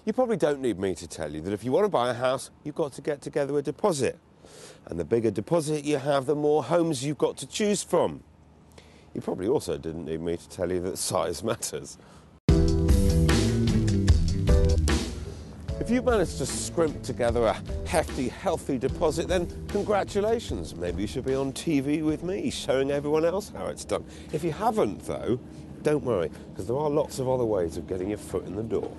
You probably don't need me to tell you that if you want to buy a house, you've got to get together a deposit. And the bigger deposit you have, the more homes you've got to choose from. You probably also didn't need me to tell you that size matters. If you managed to scrimp together a hefty, healthy deposit, then congratulations. Maybe you should be on TV with me, showing everyone else how it's done. If you haven't, though, don't worry, because there are lots of other ways of getting your foot in the door.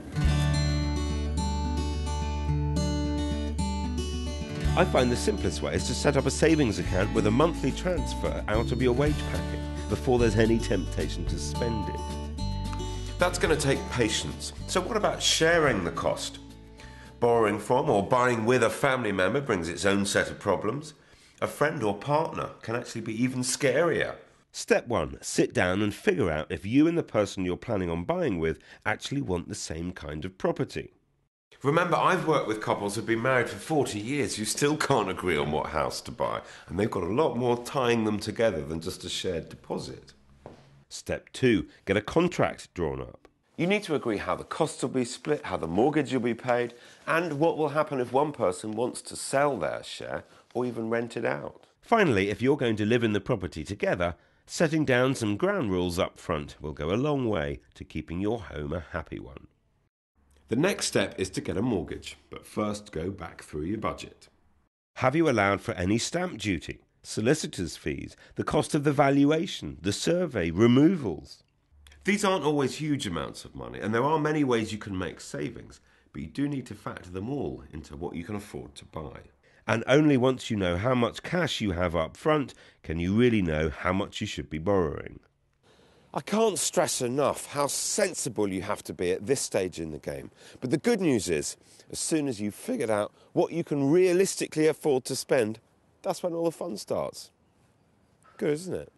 I find the simplest way is to set up a savings account with a monthly transfer out of your wage packet before there's any temptation to spend it. That's going to take patience. So what about sharing the cost? Borrowing from or buying with a family member brings its own set of problems. A friend or partner can actually be even scarier. Step 1. Sit down and figure out if you and the person you're planning on buying with actually want the same kind of property. Remember, I've worked with couples who've been married for 40 years who still can't agree on what house to buy, and they've got a lot more tying them together than just a shared deposit. Step 2. Get a contract drawn up. You need to agree how the costs will be split, how the mortgage will be paid, and what will happen if one person wants to sell their share or even rent it out. Finally, if you're going to live in the property together, setting down some ground rules up front will go a long way to keeping your home a happy one. The next step is to get a mortgage, but first go back through your budget. Have you allowed for any stamp duty, solicitor's fees, the cost of the valuation, the survey, removals? These aren't always huge amounts of money, and there are many ways you can make savings, but you do need to factor them all into what you can afford to buy. And only once you know how much cash you have up front can you really know how much you should be borrowing. I can't stress enough how sensible you have to be at this stage in the game. But the good news is, as soon as you've figured out what you can realistically afford to spend, that's when all the fun starts. Good, isn't it?